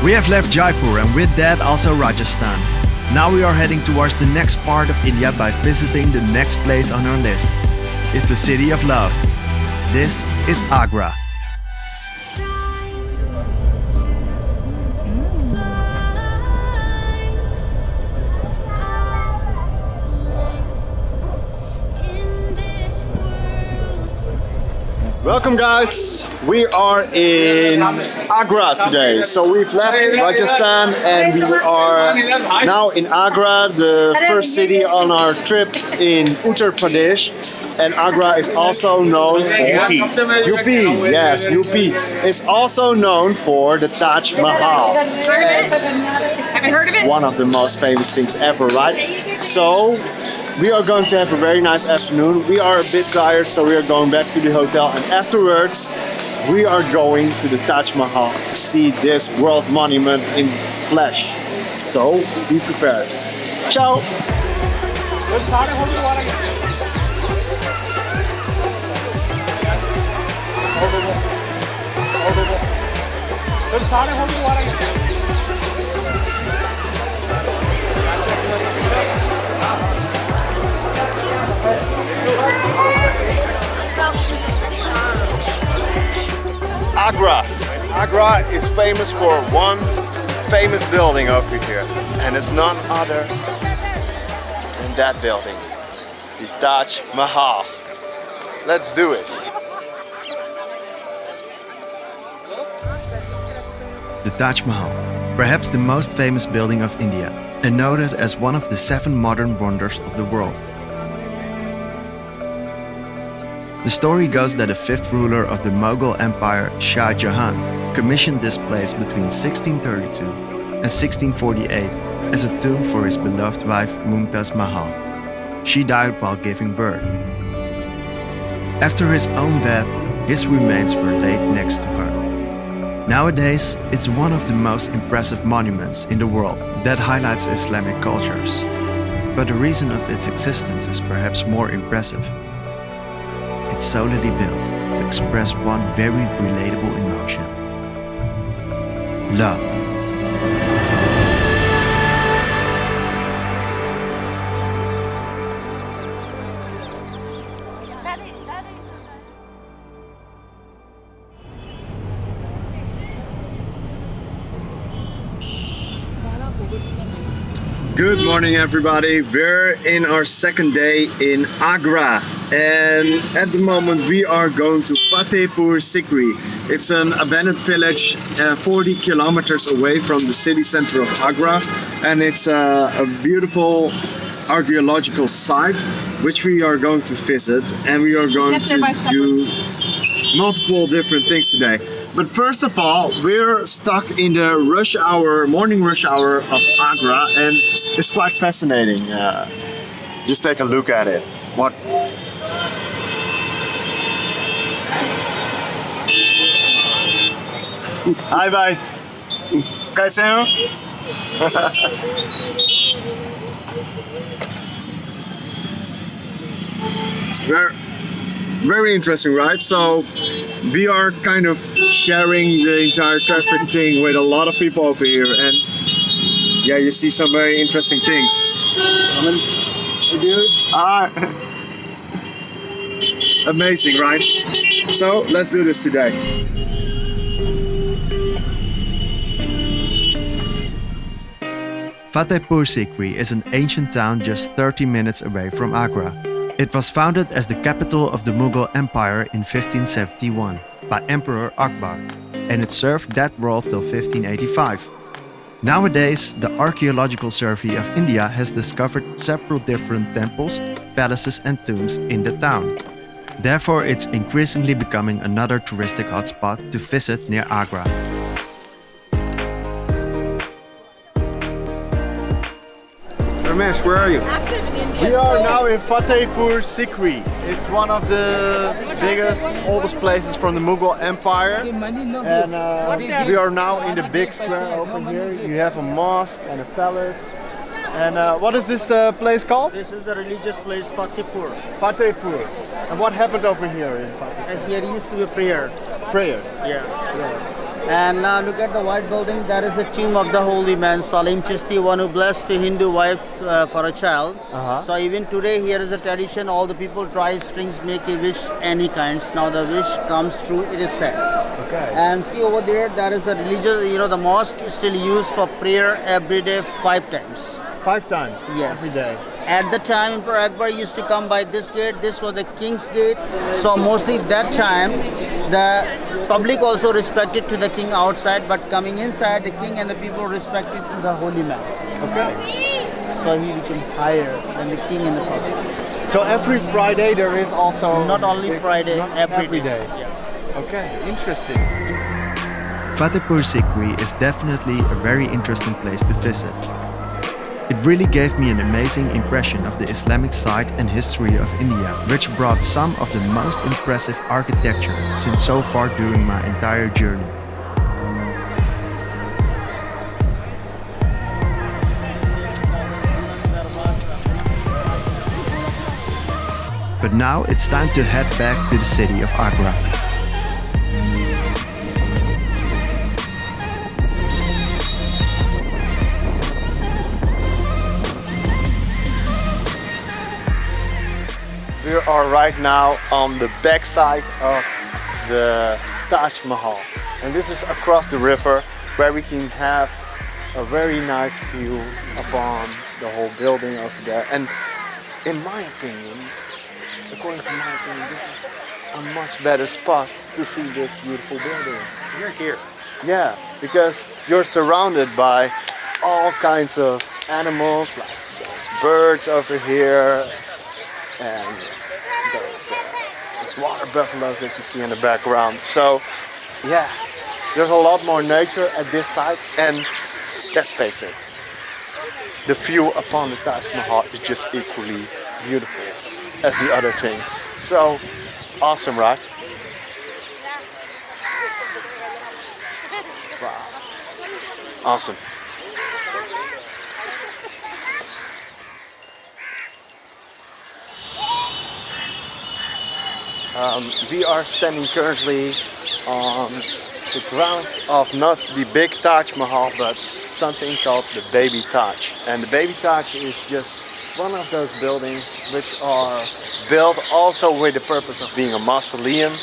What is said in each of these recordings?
We have left Jaipur and with that also Rajasthan. Now we are heading towards the next part of India by visiting the next place on our list. It's the city of love. This is Agra. Welcome guys, we are in Agra today. So we've left Rajasthan and we are now in Agra, the first city on our trip in Uttar Pradesh. And Agra is also known for UP. Yes, UP is also known for the Taj Mahal. Have you heard of it? One of the most famous things ever, right? So we are going to have a very nice afternoon. We are a bit tired, so we are going back to the hotel. And afterwards, we are going to the Taj Mahal to see this world monument in flesh. So be prepared. Ciao! Agra is famous for one famous building over here, and it's none other than that building, the Taj Mahal. Let's do it. The Taj Mahal, perhaps the most famous building of India, and noted as one of the 7 modern wonders of the world. The story goes that the 5th ruler of the Mughal Empire, Shah Jahan, commissioned this place between 1632 and 1648 as a tomb for his beloved wife Mumtaz Mahal. She died while giving birth. After his own death, his remains were laid next to her. Nowadays, it's one of the most impressive monuments in the world that highlights Islamic cultures. But the reason of its existence is perhaps more impressive. It's solely built to express one very relatable emotion: love. Good morning everybody, we're in our second day in Agra and at the moment we are going to Fatehpur Sikri. It's an abandoned village 40 kilometers away from the city center of Agra, and it's a beautiful archaeological site which we are going to visit, and we are going to do multiple different things today. But first of all, we're stuck in the rush hour, morning rush hour of Agra, and it's quite fascinating. Just take a look at it. What? Hi, bye. कैसे हो? It's very interesting, right? So we are kind of sharing the entire traffic thing with a lot of people over here, and yeah, you see some very interesting things. Hey dudes. Amazing, right? So let's do this today. Fatehpur Sikri is an ancient town just 30 minutes away from Agra. It was founded as the capital of the Mughal Empire in 1571 by Emperor Akbar, and it served that world till 1585. Nowadays, the Archaeological Survey of India has discovered several different temples, palaces and tombs in the town. Therefore, it's increasingly becoming another touristic hotspot to visit near Agra. Ramesh, where are you? Active in India. We are now in Fatehpur Sikri. It's one of the biggest, oldest places from the Mughal Empire. And we are now in the big square over here. You have a mosque and a palace. And what is this place called? This is the religious place Fatehpur. Fatehpur. And what happened over here in Fatehpur? And here used to be a prayer. Prayer. Yeah. And now look at the white building. That is the tomb of the holy man Salim Chishti, one who blessed a Hindu wife for a child. So even today here is a tradition. All the people try strings, make a wish, any kinds. Now the wish comes true, it is said. Okay. And see over there, that is the religious, the mosque is still used for prayer every day 5 times. 5 times. Yes. Every day. At the time, Emperor Akbar used to come by this gate. This was the king's gate. So mostly that time, the public also respected to the king outside, but coming inside, the king and the people respected to the holy man. Okay. So he became higher than the king and the public. So every Friday there is also Not only Friday, not every day. Yeah. Okay, interesting. Fatehpur Sikri is definitely a very interesting place to visit. It really gave me an amazing impression of the Islamic side and history of India, which brought some of the most impressive architecture seen so far during my entire journey. But now it's time to head back to the city of Agra. We are right now on the backside of the Taj Mahal, and this is across the river where we can have a very nice view upon the whole building over there. And in my opinion, according to my opinion, this is a much better spot to see this beautiful building. You're here. Yeah, because you're surrounded by all kinds of animals, like those birds over here, and those water buffaloes that you see in the background. So yeah, there's a lot more nature at this site, and let's face it, the view upon the Taj Mahal is just equally beautiful as the other things. So awesome, right? Wow, awesome. We are standing currently on the ground of not the big Taj Mahal, but something called the Baby Taj. And the Baby Taj is just one of those buildings which are built also with the purpose of being a mausoleum,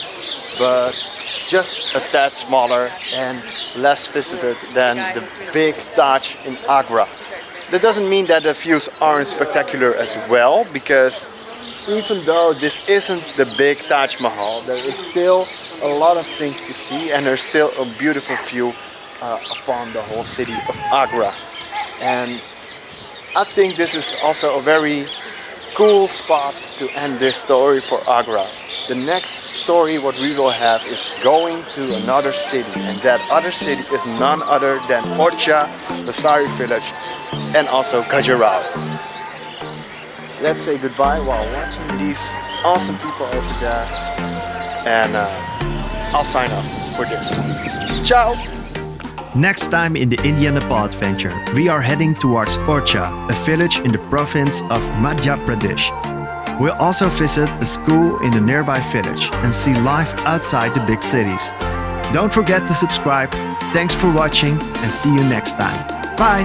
but just a tad smaller and less visited than the big Taj in Agra. That doesn't mean that the views aren't spectacular as well, because even though this isn't the big Taj Mahal, there is still a lot of things to see, and there's still a beautiful view upon the whole city of Agra. And I think this is also a very cool spot to end this story for Agra. The next story what we will have is going to another city, and that other city is none other than Orcha, the Sari village, and also Khajuraho. Let's say goodbye while watching these awesome people over there, and I'll sign off for this one. Ciao! Next time in the India and Nepal adventure, we are heading towards Orcha, a village in the province of Madhya Pradesh. We'll also visit a school in the nearby village and see life outside the big cities. Don't forget to subscribe. Thanks for watching and see you next time. Bye!